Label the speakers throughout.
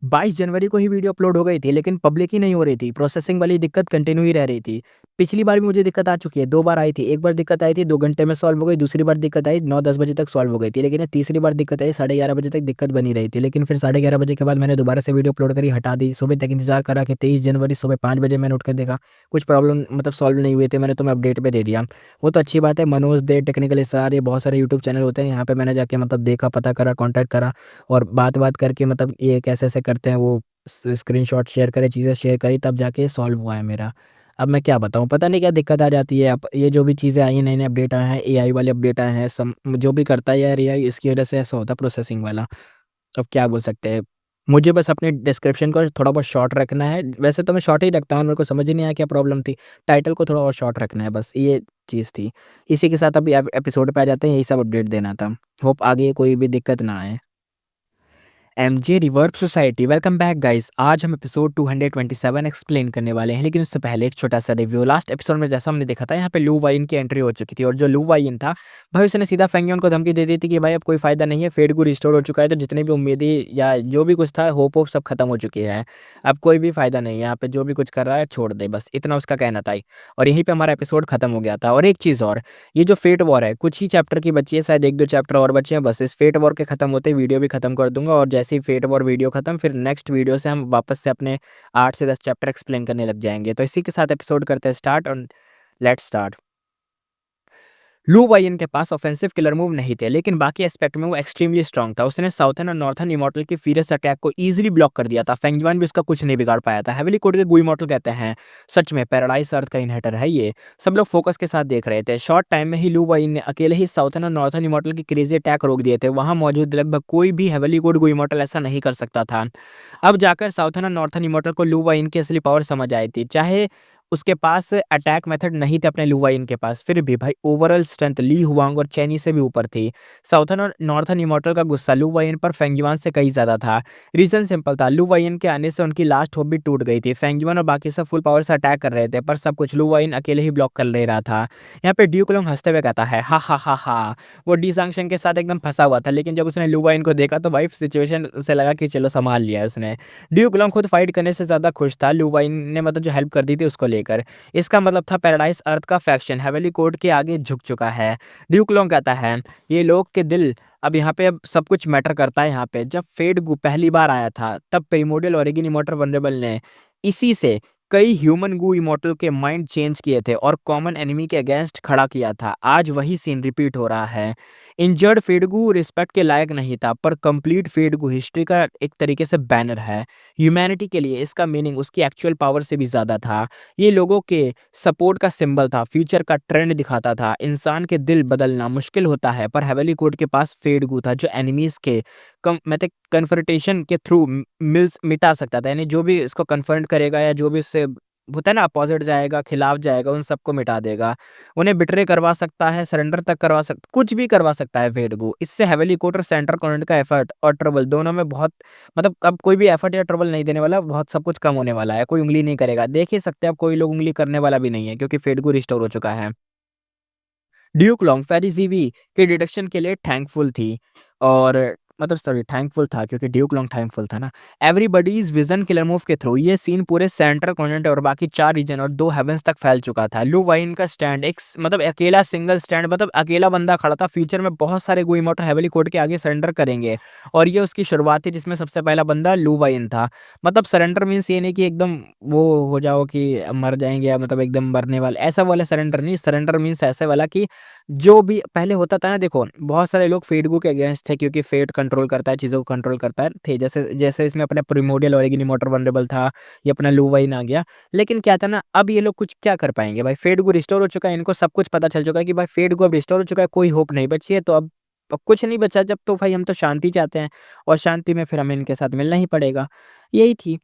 Speaker 1: 22 जनवरी को ही video upload हो गई थी, लेकिन पब्लिक ही नहीं हो रही थी। प्रोसेसिंग वाली दिक्कत कंटिन्यू ही रह रही थी। पिछली बार भी मुझे दिक्कत आ चुकी है, 2 बार आई थी। एक बार दिक्कत आई थी 2 घंटे में सॉल्व हो गई, दूसरी बार दिक्कत आई 9-10 बजे तक सॉल्व हो गई थी। लेकिन ये तीसरी बार दिक्कत आई 11:30 बजे तक दिक्कत बनी रही थी। लेकिन फिर 11:30 बजे के बाद मैंने दोबारा से वीडियो अपलोड करी, हटा दी। सुबह तक इंतज़ार करा कि 23 जनवरी सुबह 5 बजे मैंने उठ के देखा, कुछ प्रॉब्लम सॉल्व नहीं हुए थे। मैंने तुम्हें अपडेट पे दे दिया। वो तो अच्छी बात है, मनोज दे, टेक्निकल स्टार, ये बहुत सारे यूट्यूब चैनल होते हैं। यहाँ पे मैंने जाके देखा, पता करा, कॉन्टैक्ट करा और बात-वात करके ये कैसे-ऐसे करते हैं वो स्क्रीनशॉट शेयर करे, चीज़ें शेयर करी, तब जाके सॉल्व हुआ है मेरा। अब मैं क्या बताऊँ, पता नहीं क्या दिक्कत आ जाती है। अब ये जो भी चीज़ें आई हैं, नए-नए अपडेट आए हैं, एआई वाले अपडेट आए हैं, जो भी करता है यार एआई, इसकी वजह से ऐसा होता है प्रोसेसिंग वाला। अब क्या बोल सकते हैं। मुझे बस अपनी डिस्क्रिप्शन को थोड़ा बहुत शॉर्ट रखना है। वैसे तो मैं शॉर्ट ही रखता हूँ, मेरे को समझ ही नहीं आया क्या प्रॉब्लम थी। टाइटल को थोड़ा और शॉर्ट रखना है, बस ये चीज़ थी। इसी के साथ अभी एपिसोड पे आ जाते हैं, यही सब अपडेट देना था। होप आगे कोई भी दिक्कत ना आए। MJ reverb society, welcome back guys. आज हम एपिसोड 227 एक्सप्लेन करने वाले हैं, लेकिन उससे पहले एक छोटा सा रिव्यू। लास्ट एपिसोड में जैसा हमने देखा था, यहाँ पे लू वाइन की एंट्री हो चुकी थी और जो लू वाइन था भाई, उसने सीधा फेंगियन को धमकी दे दी थी कि भाई अब कोई फायदा नहीं है, फेट को रिस्टोर हो चुका है, तो जितनी भी उम्मीदें या जो भी कुछ था, होप सब खत्म हो चुकी है। अब कोई भी फायदा नहीं है, यहाँ पे जो भी कुछ कर रहा है छोड़ दे, बस इतना उसका कहना था। और यहीं पे हमारा एपिसोड खत्म हो गया था। और एक चीज़ और, ये जो फेट वॉर है कुछ ही चैप्टर की बची है, शायद 1-2 चैप्टर और बचे हैं बस। इस फेट वॉर के खत्म होते ही वीडियो भी खत्म कर दूंगा, और जैसे ही फेट वॉर वीडियो खत्म, फिर नेक्स्ट वीडियो से हम वापस से अपने 8 से 10 चैप्टर एक्सप्लेन करने लग जाएंगे। तो इसी के साथ एपिसोड करते हैं स्टार्ट, और लेट्स स्टार्ट। लू वाइन के पास ऑफेंसिव किलर मूव नहीं थे, लेकिन बाकी एस्पेक्ट में वो एक्सट्रीमली स्ट्रांग था। उसने साउथर्न और नॉर्थर्न इमॉर्टल के फियरस अटैक को इजीली ब्लॉक कर दिया था। फेंगयुआन भी उसका कुछ नहीं बिगाड़ पाया था। हेवीली कोड के गु इमॉर्टल कहते हैं, सच में पैराडाइज अर्थ का इनहेरिटर है ये। सब लोग फोकस के साथ देख रहे थे। शॉर्ट टाइम में ही लू वाइन ने अकेले ही साउथर्न और नॉर्थर्न इमॉर्टल के क्रेजी अटैक रोक दिए थे। वहां मौजूद लगभग कोई भी हेवीली कोड गु इमॉर्टल ऐसा नहीं कर सकता था। अब जाकर साउथर्न और नॉर्थर्न इमॉर्टल को लू वाइन की असली पावर समझ आई थी। चाहे उसके पास अटैक मेथड नहीं थे अपने लू वाइन के पास, फिर भी भाई ओवरऑल स्ट्रेंथ ली हुआंग और चैनी से भी ऊपर थी। साउथर्न और नॉर्थर्न इमॉर्टल का गुस्सा लू वाइन पर फेंगयुआन से कहीं ज्यादा था। रीजन सिंपल था, लू वाइन के आने से उनकी लास्ट होप भी टूट गई थी। फेंगयुआन और बाकी सब फुल पावर से अटैक कर रहे थे, पर सब कुछ लू वाइन अकेले ही ब्लॉक कर ले रहा था। यहाँ पे ड्यूक लोंग हंसते हुए कहता है, हा हा हा हा। वो डी सांगशन के साथ एकदम फंसा हुआ था, लेकिन जब उसने लू वाइन को देखा तो भाई सिचुएशन उसे लगा कि चलो संभाल लिया है उसने। ड्यूक लोंग खुद फाइट करने से ज्यादा खुश था लू वाइन ने जो हेल्प कर दी थी उसको लेकर। इसका मतलब था पैराडाइज अर्थ का फैक्शन हेवेली कोड के आगे झुक चुका है। ड्यूक लोंग कहता है, ये लोग के दिल अब यहाँ पे अब सब कुछ मैटर करता है। यहाँ पे जब फेड गु पहली बार आया था, तब प्रिमोडियल ओरिजिन इमोर्टल वनरेबल ने इसी से कई ह्यूमन गु इमोर्टल के माइंड चेंज किए थे और कॉमन एनिमी के अगेंस्ट खड़ा किया था। आज वही सीन रिपीट हो रहा है। इंजर्ड फेडगु रिस्पेक्ट के लायक नहीं था, पर कंप्लीट फेडगु हिस्ट्री का एक तरीके से बैनर है। ह्यूमैनिटी के लिए इसका मीनिंग उसकी एक्चुअल पावर से भी ज्यादा था। ये लोगों के सपोर्ट का सिंबल था, फ्यूचर का ट्रेंड दिखाता था। इंसान के दिल बदलना मुश्किल होता है, पर हेवेली कोड के पास फेडगु था जो एनिमीज के कन्फ्रंटेशन के थ्रू मिल्स मिटा सकता था। यानी जो भी इसको कन्फ्रंट करेगा या जो भी इससे होता है ना अपोजिट जाएगा, खिलाफ जाएगा, उन सबको मिटा देगा। उन्हें बिट्रे करवा सकता है, सरेंडर तक करवा सकता, कुछ भी करवा सकता है फेडगु। इससे हेवेली कोड और सेंटर कॉन्टेंट का एफर्ट और ट्रबल दोनों में बहुत अब कोई भी एफर्ट या ट्रबल नहीं देने वाला, बहुत सब कुछ कम होने वाला है। कोई उंगली नहीं करेगा, देख ही सकते हैं अब कोई लोग उंगली करने वाला भी नहीं है, क्योंकि फेडगु रिस्टोर हो चुका है। ड्यूक लॉन्ग फेरिजीवी के डिडक्शन के लिए थैंकफुल थी, और सॉरी थैंकफुल था, क्योंकि ड्यूक लॉन्ग थैंकफुल था ना। एवरीबॉडीज विजन किलर मूव के थ्रू ये सीन पूरे सेंट्रल कॉन्टिनेंट और बाकी 4 रीजन और 2 हेवंस तक फैल चुका था। लू वाइन का स्टैंड एक अकेला सिंगल स्टैंड, अकेला बंदा खड़ा था। फ्यूचर में बहुत सारे गु इमोर्टल हेवेली कोड के आगे सरेंडर करेंगे, और ये उसकी शुरुआत थी, जिसमें सबसे पहला बंदा लू वाइन था। सरेंडर मीन्स ये नहीं कि एकदम वो हो जाओ कि मर जाएंगे, या एकदम मरने वाले ऐसा वाला सरेंडर नहीं। सरेंडर मीन्स ऐसे वाला कि जो भी पहले होता था ना, देखो बहुत सारे लोग फेडगु के अगेंस्ट थे, क्योंकि फेट कंट्रोल करता है, चीज़ों को कंट्रोल करता है थे। जैसे जैसे इसमें अपने प्रिमोडियल ओरिजिन इमॉर्टल वनरेबल था, ये अपना लू वाइन आ गया। लेकिन क्या था ना, अब ये लोग कुछ क्या कर पाएंगे भाई, फेडगु रिस्टोर हो चुका है, इनको सब कुछ पता चल चुका है कि भाई फेडगु अब रिस्टोर हो चुका है, कोई होप नहीं बची है। तो अब कुछ नहीं बचा, जब तो भाई हम तो शांति चाहते हैं, और शांति में फिर हमें इनके साथ मिलना ही पड़ेगा। यही थी।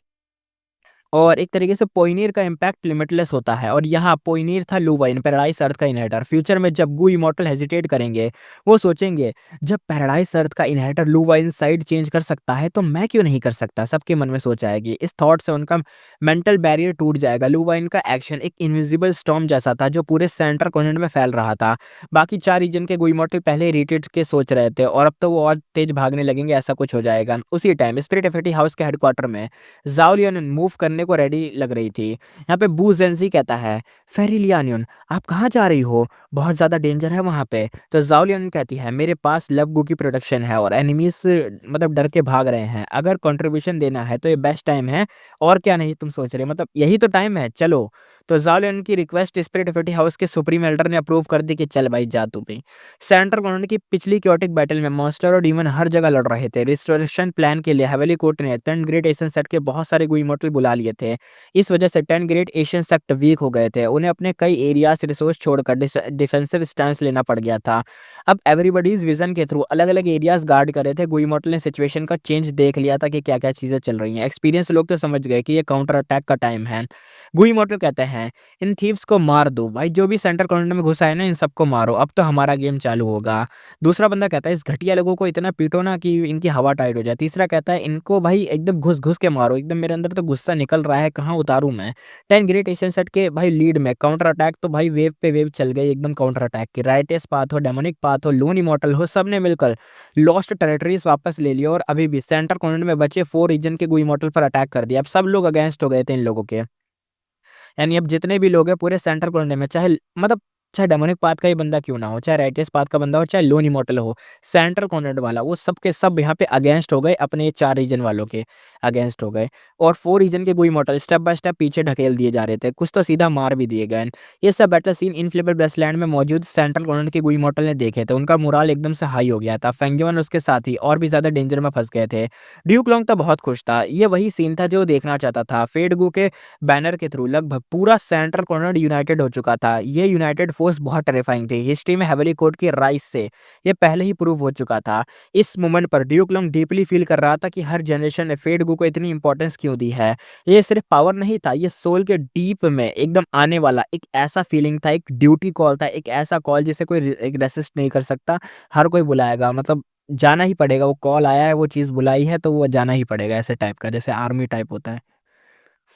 Speaker 1: और एक तरीके से पोइनियर का इम्पैक्ट लिमिटलेस होता है और यहाँ पोइनियर था लुवाइन पैराडाइज अर्थ का इनहेरिटर। फ्यूचर में जब गू इमॉर्टल हेजिटेट करेंगे, वो सोचेंगे जब पैराडाइज अर्थ का इनहेरिटर लुवाइन साइड चेंज कर सकता है तो मैं क्यों नहीं कर सकता, सबके मन में सोच आएगी। इस थॉट से उनका मेंटल बैरियर टूट जाएगा। लुवाइन का एक्शन एक इनविजिबल स्टॉर्म जैसा था जो पूरे सेंटर कॉन्टिनेंट में फैल रहा था। बाकी 4 रीजन के गू इमॉर्टल पहले ही रिट्रीट के सोच रहे थे और अब तो वो और तेज भागने लगेंगे, ऐसा कुछ हो जाएगा। उसी टाइम स्पिरिट एफिनिटी हाउस के हेडक्वार्टर में ज़ाओ लियान मूव करने को रेडी लग रही थी। यहाँ पे बू जेंजी कहता है, फेरी लियानियन आप कहाँ जा रही हो, बहुत ज़्यादा डेंजर है वहाँ पे। तो ज़ाओ लियान कहती है, मेरे पास लव गू की प्रोडक्शन है और एनिमीज मतलब डर के भाग रहे हैं, अगर कंट्रीब्यूशन देना है तो ये बेस्ट टाइम है। और क्या नहीं तुम सोच रहे, मतलब यही तो टाइम है, चलो। तो ज़ाओ लियान की रिक्वेस्ट स्पिरिट एफिनिटी हाउस के सुप्रीम एल्डर ने अप्रूव कर दी कि चल भाई जा तू भी। सेंटर कॉन्टिनेंट की पिछली क्योटिक बैटल में मॉन्स्टर और डीमन हर जगह लड़ रहे थे। रिस्टोरेशन प्लान के लिए हेवेली कोर्ट ने 10 ग्रेट एशियन सेट के बहुत सारे गू इमॉर्टल बुला लिए थे। इस वजह से 10 ग्रेट एशियन सेट वीक हो गए थे, उन्हें अपने कई एरियाज रिसोर्स छोड़कर डिफेंसिव स्टैंस लेना पड़ गया था। अब एवरीबडीज विजन के थ्रू अलग अलग एरियाज गार्ड कर रहे थे। गू इमॉर्टल ने सिचुएशन का चेंज देख लिया था कि क्या क्या चीजें चल रही हैं। एक्सपीरियंस लोग तो समझ गए कि ये काउंटर अटैक का टाइम है। गू इमॉर्टल कहते हैं, इन थीव्स को मार दो भाई, जो भी सेंटर कॉर्नर में घुसा है ना इन सबको मारो, अब तो हमारा गेम चालू होगा। दूसरा बंदा कहता है, इस घटिया लोगों को इतना पीटो ना कि इनकी हवा टाइट हो जाए। तीसरा कहता है, इनको भाई एकदम घुस घुस के मारो, एकदम मेरे अंदर तो गुस्सा निकल रहा है, कहाँ उतारूं मैं। 10 ग्रेट एशियन सेट के भाई लीड में काउंटर अटैक तो भाई वेव पे वेव चल गई एकदम काउंटर अटैक की। राइटियस पाथ हो, डेमोनिक पाथ हो, लून इमॉर्टल हो, सब ने मिलकर लॉस्ट टेरिटरीज वापस ले लिया और अभी भी सेंटर कॉर्नर में बचे 4 रीजन के गू इमॉर्टल पर अटैक कर दिया। अब सब लोग अगेंस्ट हो गए थे इन लोगों के। यानी अब जितने भी लोग हैं पूरे सेंटर कॉर्नर में, चाहे मतलब चाहे डेमोनिक पाथ का ही बंदा क्यों ना हो, चाहे राइटियस पाथ का बंदा हो, चाहे लोन इमॉर्टल हो, सेंटर कॉर्नर वाला, वो सब के सब यहाँ पे अगेंस्ट हो गए, अपने 4 रीजन वालों के अगेंस्ट हो गए। और 4 रीजन के गो इमॉर्टल स्टेप बाय स्टेप पीछे ढकेल दिए जा रहे थे, कुछ तो सीधा मार भी दिए गए। ये सब बैटल सीन इनफ्लेबल ब्रेसलैंड में मौजूद सेंट्रल कॉर्नर के गो इमॉर्टल ने देखे थे। उनका मोराल एकदम से हाई हो गया था। फेंगजोन और उसके साथी और भी ज्यादा डेंजर में फंस गए थे। ड्यूक लॉन्ग तो बहुत खुश था, ये वही सीन था जो देखना चाहता था। फेड गू के बैनर के थ्रू लगभग पूरा सेंट्रल कॉर्नर यूनाइटेड हो चुका था। ये यूनाइटेड फोर्स बहुत टेरिफाइंग थी। हिस्ट्री में हेवेली कोर्ट की राइज से ये पहले ही प्रूव हो चुका था। इस मोमेंट पर ड्यूक लॉन्ग डीपली फील कर रहा था कि हर जनरेशन ने फेड गू को इतनी इंपॉर्टेंस क्यों दी है। ये सिर्फ पावर नहीं था, ये सोल के डीप में एकदम आने वाला एक ऐसा फीलिंग था, एक ड्यूटी कॉल था, एक ऐसा कॉल जिसे कोई एक रेसिस्ट नहीं कर सकता। हर कोई बुलाएगा, मतलब जाना ही पड़ेगा। वो कॉल आया है, वो चीज़ बुलाई है तो वो जाना ही पड़ेगा, ऐसे टाइप का, जैसे आर्मी टाइप होता है।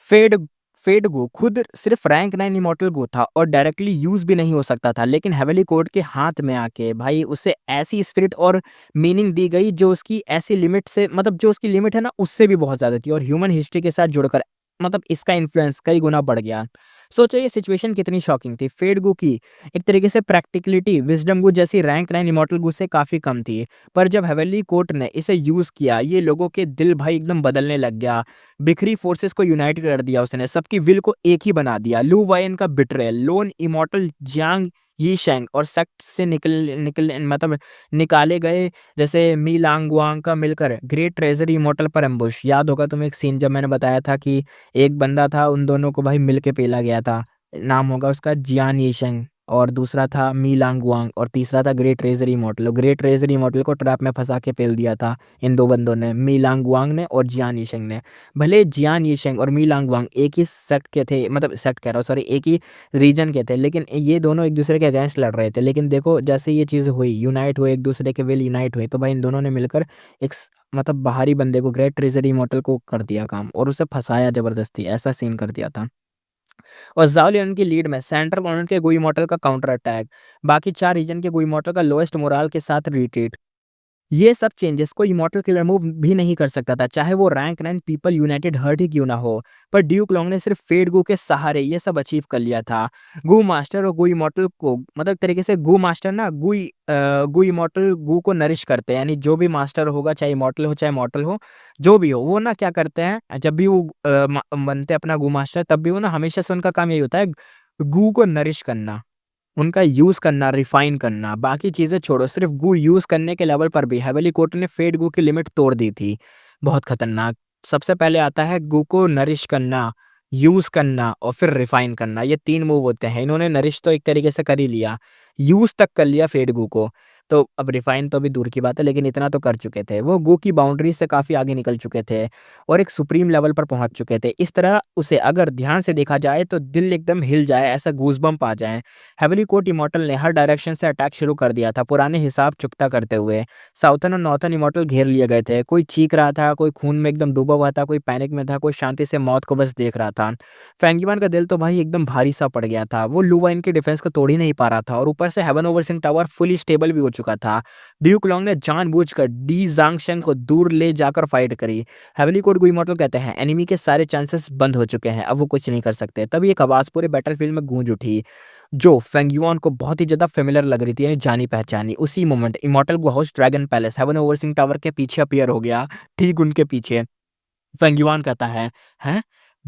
Speaker 1: फेड फेड गो खुद सिर्फ रैंक 9 इमॉर्टल गो था और डायरेक्टली यूज भी नहीं हो सकता था, लेकिन हेवेली कोर्ट के हाथ में आके भाई उसे ऐसी स्पिरिट और मीनिंग दी गई जो उसकी ऐसी लिमिट से, मतलब जो उसकी लिमिट है ना उससे भी बहुत ज्यादा थी और ह्यूमन हिस्ट्री के साथ जुड़कर मतलब इसका इन्फ्लुएंस कई गुना बढ़ गया। सोचो ये सिचुएशन कितनी शॉकिंग थी। फेड गू की एक तरीके से प्रैक्टिकलिटी विजडम गू जैसी रैंक 9 इमॉर्टल गू से काफी कम थी, पर जब हेवेली कोर्ट ने इसे यूज किया ये लोगों के दिल भाई एकदम बदलने लग गया। बिखरी फोर्सेस को यूनाइट कर दिया उसने, सबकी विल को एक ही बना दिया। लू वायन का बिट्रेयल, लोन इमॉर्टल जियांग यी शेंग और सेक्ट से निकल निकल मतलब निकाले गए जैसे मी लांग वांग का मिलकर ग्रेट ट्रेजरी इमॉर्टल पर एम्बुश। याद होगा तुम्हें एक सीन जब मैंने बताया था कि एक बंदा था, उन दोनों को भाई मिल के पेला गया था। नाम होगा उसका जियान यीशेंग और दूसरा था मी लांग वांग और तीसरा था great treasury immortal. Great treasury immortal को ट्रैप में फंसा के पेल दिया था इन दो बंदों ने, मी लांग वांग ने और जियान यीशेंग ने। भले जियान यीशेंग और मी लांग वांग एक ही सेक्ट के थे, मतलब सेक्ट कह रहा हूँ सॉरी, एक ही रीजन के थे, लेकिन ये दोनों एक दूसरे के अगेंस्ट लड़ रहे थे। लेकिन देखो जैसे ये चीज़ हुई, यूनाइट हुए, एक दूसरे के विल यूनाइट हुए, तो भाई इन दोनों ने मिलकर एक मतलब बाहरी बंदे को, ग्रेट ट्रेजरी इमॉर्टल को कर दिया काम और उसे फंसाया जबरदस्ती, ऐसा सीन कर दिया था। और ज़ाओ लियन की लीड में सेंट्रल कॉर्नर के गुई मॉडल का काउंटर अटैक, बाकी 4 रीजन के गुई मॉडल का लोएस्ट मोराल के साथ रिट्रीट। ये सब चेंजेस कोई इमॉर्टल किलर मूव भी नहीं कर सकता था, चाहे वो रैंक 9 पीपल यूनाइटेड हर्ट ही क्यों ना हो। पर ड्यूक लॉन्ग ने सिर्फ फेड गू के सहारे ये सब अचीव कर लिया था। गू मास्टर और गू इमॉर्टल को मतलब एक तरीके से गू मास्टर ना गू इमॉर्टल गू को नरिश करते हैं, यानी जो भी मास्टर होगा, चाहे इमॉर्टल हो चाहे मॉर्टल हो, जो भी हो, वो ना क्या करते हैं, जब भी वो बनते हैं अपना गू मास्टर, तब भी वो ना हमेशा से उनका काम यही होता है, गू को नरिश करना, उनका यूज़ करना, रिफ़ाइन करना। बाकी चीज़ें छोड़ो, सिर्फ़ गू यूज़ करने के लेवल पर भी हेवेली कोर्ट ने फेड गू की लिमिट तोड़ दी थी। बहुत खतरनाक। सबसे पहले आता है गू को नरिश करना, यूज़ करना और फिर रिफ़ाइन करना। ये 3 मूव होते हैं। इन्होंने नरिश तो एक तरीके से कर ही लिया, यूज़ तक कर लिया फेड गू को। तो अब रिफाइन तो अभी दूर की बात है, लेकिन इतना तो कर चुके थे। वो गो की बाउंड्री से काफ़ी आगे निकल चुके थे और एक सुप्रीम लेवल पर पहुँच चुके थे। इस तरह उसे अगर ध्यान से देखा जाए तो दिल एकदम हिल जाए, ऐसा गूज़बम्प आ जाएँ। हेवनली कोर्ट इमॉर्टल ने हर डायरेक्शन से अटैक शुरू कर दिया था, पुराने हिसाब चुकता करते हुए। साउथर्न और नॉर्थर्न इमॉर्टल घेर लिए गए थे। कोई चीख रहा था, कोई खून में एकदम डूबा हुआ था, कोई पैनिक में था, कोई शांति से मौत को बस देख रहा था। फेंगिमान का दिल तो भाई एकदम भारी-सा पड़ गया था। वो लू वाइन के डिफेंस को तोड़ ही नहीं पा रहा था और ऊपर से haven overseeing tower fully stable भी हो चुका था। ड्यूक लॉन्ग ने जानबूझकर डी ज़ांगशन को दूर ले जाकर फाइट करी। हेवनली कोर्ट गुइमॉर्टल कहते हैं, एनिमी के सारे चांसेस बंद हो चुके हैं, अब वो कुछ नहीं कर सकते। तभी एक आवाज़ पूरे बैटलफील्ड में गूंज उठी, जो फेंगयुआन को बहुत ही ज़्यादा फ़ैमिलियर लग रही थी, यानी जानी-पहचानी। उसी मोमेंट इमॉर्टल गुहा house dragon palace heaven overseeing tower के पीछे अपीयर हो गया, ठीक उनके पीछे। फेंगयुआन कहता है, "हैं?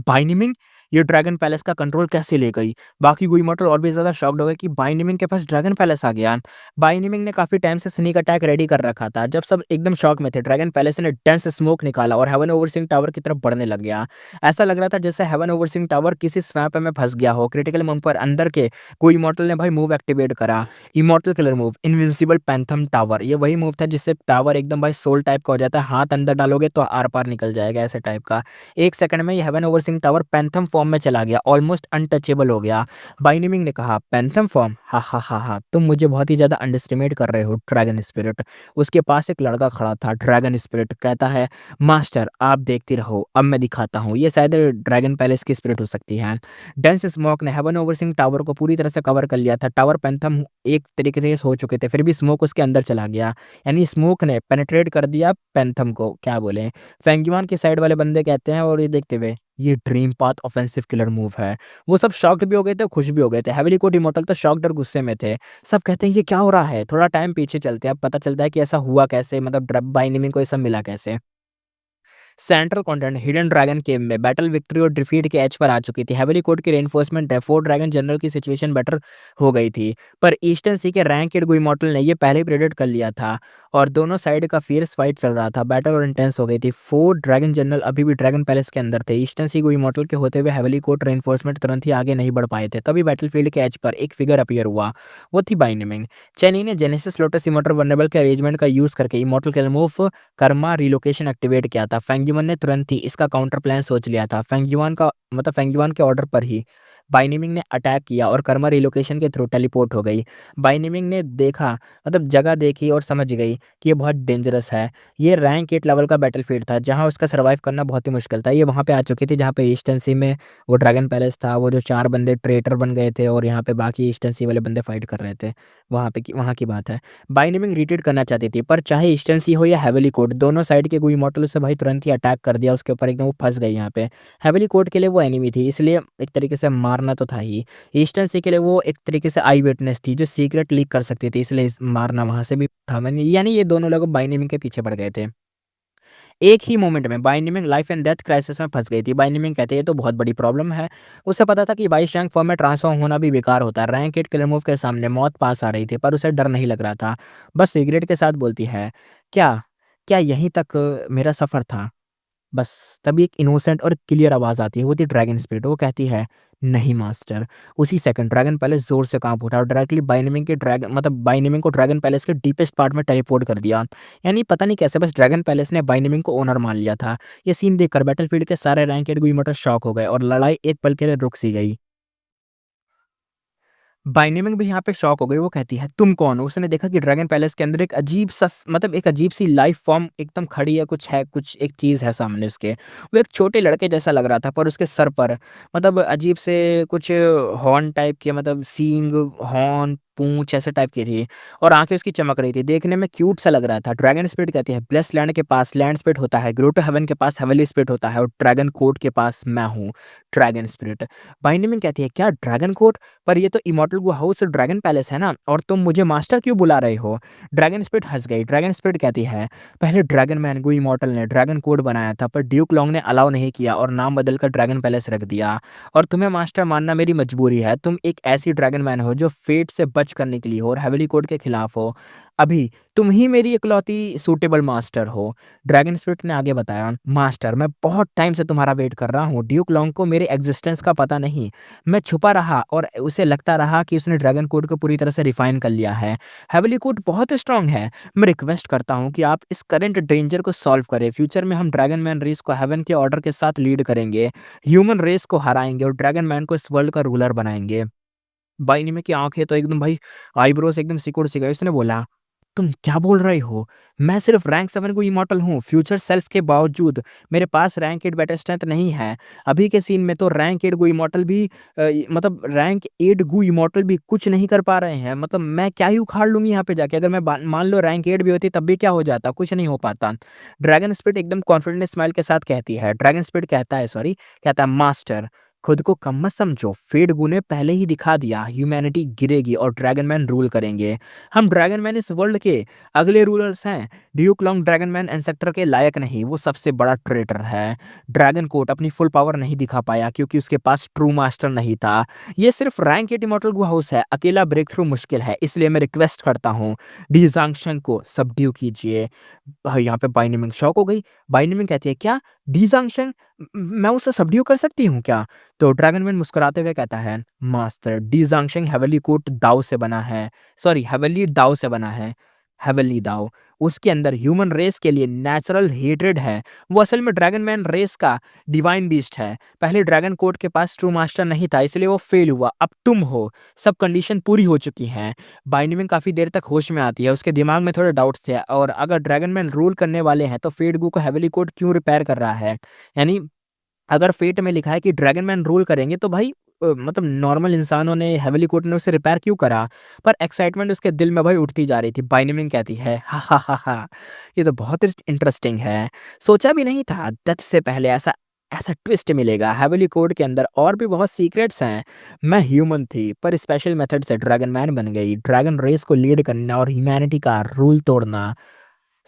Speaker 1: बाइनिमिंग? ये ड्रैगन पैलेस का कंट्रोल कैसे ले गई?" बाकी गुई मॉर्टल और भी ज़्यादा शॉक्ड हो गए कि बाइनिमिंग के पास ड्रैगन पैलेस आ गया। बाइनिमिंग ने काफ़ी टाइम से स्नीक अटैक रेडी कर रखा था। जब सब एकदम शॉक में थे, ड्रैगन पैलेस ने डेंस स्मोक निकाला और हेवन ओवरसिंग टावर की तरफ बढ़ने लग गया। ऐसा लग रहा था जैसे हेवन ओवरसिंग टावर किसी स्वैम्प में फँस गया हो। क्रिटिकल मोमेंट पर अंदर के गुई मॉर्टल ने भाई मूव एक्टिवेट करा। इमॉर्टल किलर मूव, इनविंसिबल पैंथम टावर। ये वही मूव था जिससे टावर एकदम भाई सोल टाइप का हो जाता है, हाथ अंदर डालोगे तो आर-पार निकल जाएगा, ऐसे टाइप का। 1 सेकंड में ये हेवन ओवरसिंग टावर पैंथम फॉर्म में चला गया, ऑलमोस्ट अनटचेबल हो गया। बाइनिमिंग ने कहा, "पैंथम फॉर्म? हा, हा, हा, हा, तुम मुझे बहुत ही ज़्यादा अंडरएस्टिमेट कर रहे हो, ड्रैगन स्पिरिट।" उसके पास एक लड़का खड़ा था, ड्रैगन स्पिरिट कहता है, "मास्टर, आप देखती रहो, अब मैं दिखाता हूँ।" ये शायद ड्रैगन पैलेस की स्पिरिट हो सकती है। डेंस स्मोक ने हेवन ओवरसिंग टावर को पूरी तरह से कवर कर लिया था। टावर पैंथम एक तरीके से सो चुके थे, फिर भी स्मोक उसके अंदर चला गया। यानी स्मोक ने पेनिट्रेट कर दिया पैंथम को, क्या बोलें। फेंगयुआन की साइड वाले बंदे कहते हैं और ये देखते हुए, ये dream path offensive killer move है। वो सब शॉक्ड भी हो गए थे, खुश भी हो गए थे। हेवनली कोर्ट इमॉर्टल तो शॉक्ड और गुस्से में थे। सब कहते हैं ये क्या हो रहा है? थोड़ा टाइम पीछे चलते हैं, अब पता चलता है कि ऐसा हुआ कैसे, मतलब बाइनिमिंग को ये सब मिला कैसे। सेंट्रल कंटेंट हिडन ड्रैगन केव में बैटल विक्ट्री और डिफीट के एज पर आ चुकी थी। हेवनली कोर्ट की रेनफोर्समेंट फोर ड्रैगन जनरल की सिचुएशन बेटर हो गई थी, पर ईस्टर्न सी के रैंक किड गुइमॉर्टल ने ये पहले ही प्रेडिक्ट कर लिया था और दोनों साइड का फियर्स फाइट चल रहा था। बैटल और इंटेंस हो गई थी। फोर ड्रैगन जनरल अभी भी ड्रैगन पैलेस के अंदर थे। ईस्टर्न सी गुइमॉर्टल के होते हुए हेवनली कोर्ट रेनफोर्समेंट तुरंत ही आगे नहीं बढ़ पाए थे। तभी बैटलफील्ड के एज पर एक फिगर अपीयर हुआ, वो थी बाइनिमिंग। चेनी ने जेनेसिस लोटस इमॉर्टल वल्नरेबल के अरेंजमेंट का यूज करके इमॉर्टल के मूव कर्मा रिलोकेशन एक्टिवेट किया था। फेंगयुआन ने तुरंत ही इसका काउंटर प्लान सोच लिया था। फेंगयुआन के ऑर्डर पर ही बाइनिमिंग ने अटैक किया और कर्मा रिलोकेशन के थ्रू टेलीपोर्ट हो गई। बाइनिमिंग ने देखा, मतलब जगह देखी और समझ गई कि ये बहुत डेंजरस है। ये रैंक 8 लेवल का बैटलफील्ड था जहाँ उसका सर्वाइव करना बहुत ही मुश्किल था। ये वहाँ पे आ चुकी थी जहाँ पे ईस्टर्न सी में वो ड्रैगन पैलेस था, वो जो 4 बंदे ट्रेटर बन गए थे और यहाँ पे बाकी ईस्टर्न सी वाले बंदे फाइट कर रहे थे। वहाँ की बात है। बाइनिमिंग रिट्रीट करना चाहती थी, पर चाहे ईस्टर्न सी हो या हेवनली कोर्ट, दोनों साइड के गुई मॉर्टल से भाई तुरंत ही अटैक कर दिया उसके ऊपर, एकदम वो फँस गई यहाँ पे। हेवनली कोर्ट के लिए वो एनिमी थी, इसलिए एक तरीके से मारना तो था ही। ईस्टर्न सी के लिए वो एक तरीके से आई विटनेस थी जो सीक्रेट लीक कर सकती थी, इसलिए मारना वहाँ से भी था। मैंने यानी ये दोनों लोग बाइनिमिंग के पीछे पड़ गए थे। एक ही मोमेंट में बाइनिमिंग लाइफ एंड डेथ क्राइसिस में फँस गई थी। बाइनिमिंग कहते हैं ये तो बहुत बड़ी प्रॉब्लम है। उसे पता था कि 22 रैंक फॉर्म में ट्रांसफॉर्म होना भी बेकार होता है। रैंक 8 किलर मूव के सामने मौत पास आ रही थी, पर उसे डर नहीं लग रहा था। बस सिगरेट के साथ बोलती है, "क्या? क्या यहीं तक मेरा सफ़र था?" बस तभी एक इनोसेंट और क्लियर आवाज़ आती है, वो थी ड्रैगन स्पिरिट। वो कहती है, "नहीं मास्टर।" उसी सेकंड ड्रैगन पैलेस ज़ोर से काँप उठा और डायरेक्टली बाइनिमिंग को ड्रैगन पैलेस के डीपेस्ट पार्ट में टेलीपोर्ट कर दिया। यानी पता नहीं कैसे बस ड्रैगन पैलेस ने बाइनिमिंग को ओनर मान लिया था। ये सीन देखकर बैटलफील्ड के सारे रैंक 8 गुइमॉर्टल शॉक हो गए और लड़ाई एक पल के लिए रुक सी गई। बाइनिमिंग भी यहाँ पे शॉक हो गई, वो कहती है, "तुम कौन हो?" उसने देखा कि ड्रैगन पैलेस के अंदर एक अजीब-सा मतलब एक अजीब-सी लाइफ़ फ़ॉर्म एकदम खड़ी है, कुछ एक चीज़ है सामने उसके। वो एक छोटे लड़के जैसा लग रहा था, पर उसके सर पर मतलब अजीब से कुछ हॉर्न टाइप के, मतलब सींग, हॉर्न, पूँछ ऐसे टाइप की थी और आँखें उसकी चमक रही थी। देखने में क्यूट सा लग रहा था। ड्रैगन स्पिरिट कहती है, "ब्लेस्ड लैंड के पास लैंड स्पिरिट होता है, ग्रो टू हेवन के पास हेवनली स्पिरिट होता है और ड्रैगन कोर्ट के पास मैं हूँ, ड्रैगन स्पिरिट।" बाइनिमिंग कहती है, "क्या ड्रैगन कोर्ट? पर ये तो इमॉर्टल गुहा हाउस ड्रैगन पैलेस है ना, और तुम मुझे मास्टर क्यों बुला रहे हो?" ड्रैगन स्पिरिट हँस गई। ड्रैगन स्पिरिट कहती है, "पहले ड्रैगन मैन गो इमॉर्टल ने ड्रैगन कोड बनाया था, पर ड्यूक लॉन्ग ने अलाउ नहीं किया और नाम बदलकर ड्रैगन पैलेस रख दिया, और तुम्हें मास्टर मानना मेरी मजबूरी है। तुम एक ऐसी ड्रैगन मैन हो जो फेट से बच मैच करने के लिए हो और हेवली कोड के खिलाफ हो। अभी तुम ही मेरी इकलौती सूटेबल मास्टर हो। ड्रैगन स्पिरिट ने आगे बताया, मास्टर मैं बहुत टाइम से तुम्हारा वेट कर रहा हूँ। ड्यूक लॉन्ग को मेरे एग्जिस्टेंस का पता नहीं। मैं छुपा रहा और उसे लगता रहा कि उसने ड्रैगन कोड को पूरी तरह से रिफाइन कर लिया है। हेवली कोड बहुत स्ट्रांग है। मैं रिक्वेस्ट करता हूँ कि आप इस करंट डेंजर को सॉल्व करें। फ्यूचर में हम ड्रैगन मैन रेस को हेवन के ऑर्डर के साथ लीड करेंगे, ह्यूमन रेस को हराएंगे और ड्रैगन मैन को इस वर्ल्ड का रूलर बनाएंगे। भाई ने में की आंखें तो एकदम भाई आईब्रोज एकदम सिकुड़ सी गई। उसने बोला, तुम क्या बोल रहे हो? मैं सिर्फ रैंक 7 को इमॉर्टल हूँ। फ्यूचर सेल्फ के बावजूद मेरे पास रैंक 8 बैटल स्ट्रेंथ नहीं है। अभी के सीन में तो रैंक 8 गो इमॉर्टल भी मतलब रैंक 8 गो इमॉर्टल भी कुछ नहीं कर पा रहे हैं। मतलब मैं क्या ही उखाड़ लूंगी यहाँ पे जाके। अगर मैं मान लो रैंक 8 भी होती तब भी क्या हो जाता, कुछ नहीं हो पाता। ड्रैगन स्पिरिट एकदम कॉन्फिडेंट स्माइल के साथ कहती है, ड्रैगन स्पिरिट कहता है, सॉरी, कहता है, मास्टर खुद को कम मत समझो। फेडगू ने पहले ही दिखा दिया, ह्यूमैनिटी गिरेगी और ड्रैगन मैन रूल करेंगे। हम ड्रैगन मैन इस वर्ल्ड के अगले रूलर्स हैं। ड्यूक लॉन्ग ड्रैगन मैन एंसेक्टर के लायक नहीं, वो सबसे बड़ा ट्रेटर है। ड्रैगन कोट अपनी फुल पावर नहीं दिखा पाया क्योंकि उसके पास ट्रू मास्टर नहीं था। ये सिर्फ रैंक 8 इमॉर्टल गु हाउस है, अकेला ब्रेक थ्रू मुश्किल है। इसलिए मैं रिक्वेस्ट करता हूँ, डी जांगशन को सबड्यू कीजिए। यहाँ पे बाइनिमिंग शॉक हो गई। बाइनिमिंग कहती है, क्या डी जांगशन? मैं उसे सबड्यू कर सकती हूँ क्या? तो ड्रैगनमैन मुस्कुराते हुए कहता है, मास्टर डी जांगशंग हेवली कोट दाव से बना है, सॉरी हेवली दाव से बना है। हेवली दाव, उसके अंदर ह्यूमन रेस के लिए नेचुरल हेट्रेड है। वो असल में ड्रैगनमैन रेस का डिवाइन बीस्ट है। पहले ड्रैगन कोट के पास ट्रू मास्टर नहीं था, इसलिए वो फेल हुआ। अब तुम हो, सब कंडीशन पूरी हो चुकी हैं। बाइंडिंग काफी देर तक होश में आती है, उसके दिमाग में थोड़े डाउट्स थे। और अगर ड्रैगनमैन रूल करने वाले हैं तो फेडगू को हेवली कोट क्यों रिपेयर कर रहा है? यानी अगर फेट में लिखा है कि ड्रैगन मैन रूल करेंगे तो भाई मतलब नॉर्मल इंसानों ने, हेवली कोर्ट ने उसे रिपेयर क्यों करा? पर एक्साइटमेंट उसके दिल में भाई उठती जा रही थी। बाइनिमिंग कहती है, हा हा हा हा, ये तो बहुत इंटरेस्टिंग है। सोचा भी नहीं था डेथ से पहले ऐसा ऐसा ट्विस्ट मिलेगा। हेवली कोड के अंदर और भी बहुत सीक्रेट्स हैं। मैं ह्यूमन थी पर स्पेशल मेथड से ड्रैगन मैन बन गई। ड्रैगन रेस को लीड करना और ह्यूमैनिटी का रूल तोड़ना,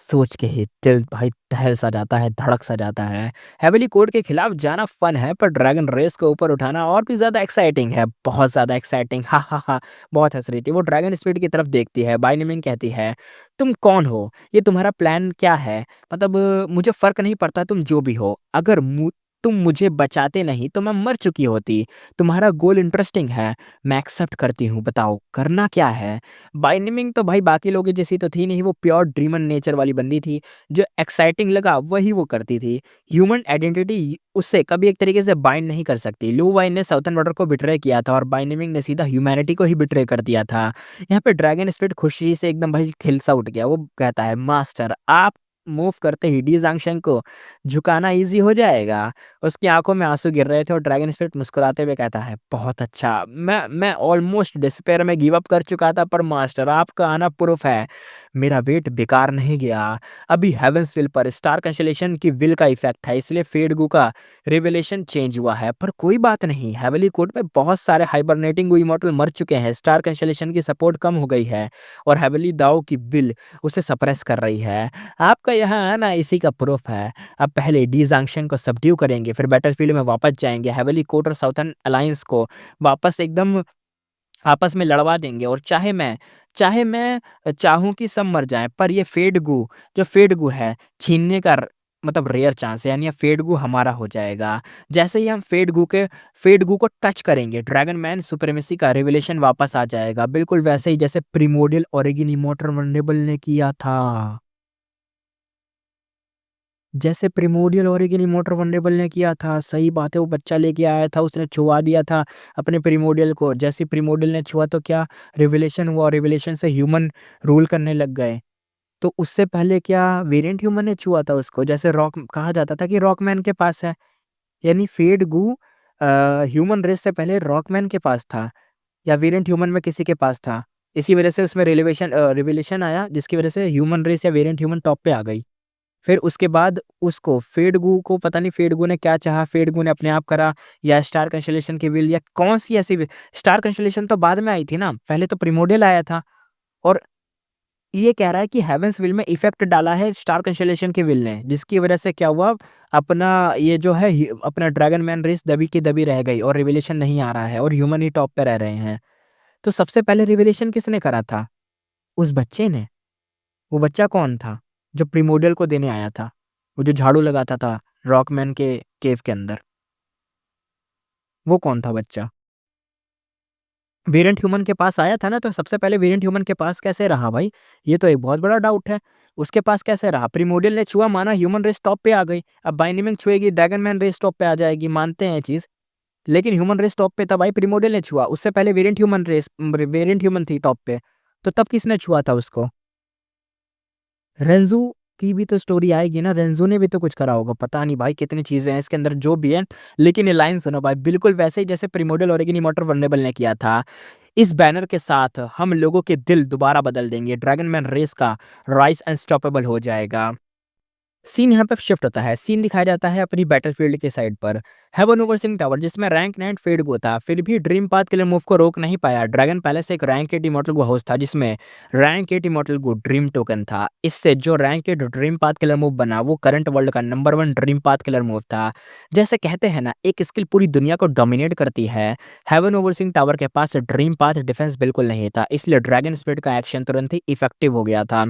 Speaker 1: सोच के ही दिल भाई दहल सा जाता है, धड़क सा जाता है। हेवली कोड के खिलाफ जाना फन है पर ड्रैगन रेस को ऊपर उठाना और भी ज्यादा एक्साइटिंग है, बहुत ज्यादा एक्साइटिंग। हा हा हा, बहुत हंस रही थी वो। ड्रैगन स्पीड की तरफ देखती है। बाइनिमिंग कहती है, तुम कौन हो? ये तुम्हारा प्लान क्या है? मतलब मुझे फर्क नहीं पड़ता तुम जो भी हो। अगर तुम मुझे बचाते नहीं तो मैं मर चुकी होती। तुम्हारा गोल इंटरेस्टिंग है, मैं एक्सेप्ट करती हूँ, बताओ करना क्या है? बाइनिमिंग तो भाई बाकी लोगों जैसी तो थी नहीं, वो प्योर ड्रीमर नेचर वाली बंदी थी। जो एक्साइटिंग लगा वही वो करती थी। ह्यूमन आइडेंटिटी उससे कभी एक तरीके से बाइंड नहीं कर सकती। लू वाइन ने साउथर्न बॉर्डर को बिट्रे किया था और बाइनिमिंग ने सीधा ह्यूमैनिटी को ही बिट्रे कर दिया था। यहाँ पे ड्रैगन स्पिरिट खुशी से एकदम भाई खिलसा उठ गया। वो कहता है, मास्टर आप मूव करते ही डी जांगशन को झुकाना इजी हो जाएगा। उसकी आंखों में आंसू गिर रहे थे और ड्रैगन स्पिरिट मुस्कुराते हुए कहता है, बहुत अच्छा। मैं ऑलमोस्ट डिस्पेयर में गिव अप कर चुका था पर मास्टर आपका आना प्रूफ है मेरा वेट बेकार नहीं गया। अभी हेवेंस विल पर स्टार कंस्टेलेशन की विल का इफेक्ट है, इसलिए फेडगू का रिवेलेशन चेंज हुआ है। पर कोई बात नहीं, हेवली कोर्ट में बहुत सारे हाइबरनेटिंग इमॉर्टल मर चुके हैं। स्टार कंस्टेलेशन की सपोर्ट कम हो गई है और हेवली दाव की विल उसे सप्रेस कर रही है। आपका यहाँ आना इसी का प्रूफ है। अब पहले डी जांगशन को सबड्यू करेंगे, फिर बैटलफील्ड में वापस जाएंगे, हेवली कोर्ट और साउथर्न अलायंस को वापस एकदम आपस में लड़वा देंगे। और चाहे मैं चाहूँ कि सब मर जाएँ, पर ये फेडगू जो फेडगू है छीनने का मतलब रेयर चांस है, यानी ये फेडगू हमारा हो जाएगा। जैसे ही हम फेडगू को टच करेंगे, ड्रैगन मैन सुप्रीमेसी का रिवलेशन वापस आ जाएगा, बिल्कुल वैसे ही जैसे प्रिमोडियल ओरिजिन इमॉर्टल वल्नरेबल ने किया था। जैसे प्रिमोडियल ओरिजिन इमॉर्टल वल्नरेबल ने किया था, सही बात है। वो बच्चा लेके आया था, उसने छुआ दिया था अपने प्रिमोडियल को। जैसे प्रिमोडियल ने छुआ तो क्या रिवलेशन हुआ, और रिवलेशन से ह्यूमन रूल करने लग गए। तो उससे पहले क्या वेरिएंट ह्यूमन ने छुआ था उसको? जैसे रॉक कहा जाता था कि रॉकमैन के पास है, यानी फेडगू ह्यूमन रेस से पहले रॉकमैन के पास था या वेरिएंट ह्यूमन में किसी के पास था। इसी वजह से उसमें रिवलेशन आया, जिसकी वजह से ह्यूमन रेस या वेरिएंट ह्यूमन टॉप पे आ गई। फिर उसके बाद उसको फेडगू को पता नहीं फेडगू ने क्या चाहा, फेडगू ने अपने आप करा या स्टार कंस्टेलेशन की विल या कौन सी ऐसी स्टार कंस्टेलेशन तो बाद में आई थी ना, पहले तो प्रिमोडियल आया था। और ये कह रहा है कि हेवेंस विल में इफेक्ट डाला है स्टार कंस्टेलेशन की विल ने, जिसकी वजह से क्या हुआ, अपना ये जो है अपना ड्रैगन मैन रेस दबी की दबी रह गई और रिवेलेशन नहीं आ रहा है और ह्यूमन ही टॉप पे रह रहे हैं। तो सबसे पहले रिवोल्यूशन किसने करा था? उस बच्चे ने। वो बच्चा कौन था? जो प्रिमोर्डियल को देने आया था। वो जो झाड़ू लगाता था रॉकमैन के केव के अंदर। वो कौन था बच्चा? वेरिएंट ह्यूमन के पास आया था ना, तो सबसे पहले वेरिएंट ह्यूमन के पास कैसे रहा भाई? ये तो एक बहुत बड़ा डाउट है। उसके पास कैसे रहा? प्रिमोर्डियल ने छुआ, माना ह्यूमन रेस टॉप पे आ गई। अब बाइनिमिंग छुएगी, ड्रैगन मैन रेस टॉप पे आ जाएगी, मानते हैं ये चीज़। लेकिन ह्यूमन रेस टॉप पे था भाई, प्रिमोर्डियल ने छुआ। उससे पहले वेरिएंट ह्यूमन थी टॉप पे। तो तब किसने छुआ था उसको? रेंज़ो की भी तो स्टोरी आएगी ना, रेंज़ो ने भी तो कुछ करा होगा, पता नहीं भाई कितनी चीज़ें हैं इसके अंदर जो भी है। लेकिन ये लाइन सुनो भाई, बिल्कुल वैसे ही जैसे प्रिमोर्डियल ओरिजिन इमॉर्टल वल्नरेबल ने किया था। इस बैनर के साथ हम लोगों के दिल दोबारा बदल देंगे, ड्रैगन मैन रेस का राइज़ अनस्टॉपेबल हो जाएगा। सीन यहाँ पे शिफ्ट होता है, सीन दिखाया जाता है अपनी बैटलफील्ड के साइड पर। हेवन ओवरसीइंग टावर जिसमें रैंक 9 फेडगो था, फिर भी ड्रीम पाथ किलर मूव को रोक नहीं पाया। ड्रैगन पैलेस एक रैंक 8 इमॉर्टल गो हाउस था जिसमें रैंक 8 इमॉर्टल गो ड्रीम टोकन था। इससे जो rank 8 dream path killer move बना वो करंट वर्ल्ड का number 1 dream path killer move था। जैसे कहते हैं ना, एक स्किल पूरी दुनिया को डोमिनेट करती है। हेवन ओवरसीइंग टावर के पास ड्रीम पाथ डिफेंस बिल्कुल नहीं था, इसलिए ड्रैगन स्पिरिट का एक्शन तुरंत ही इफेक्टिव हो गया था।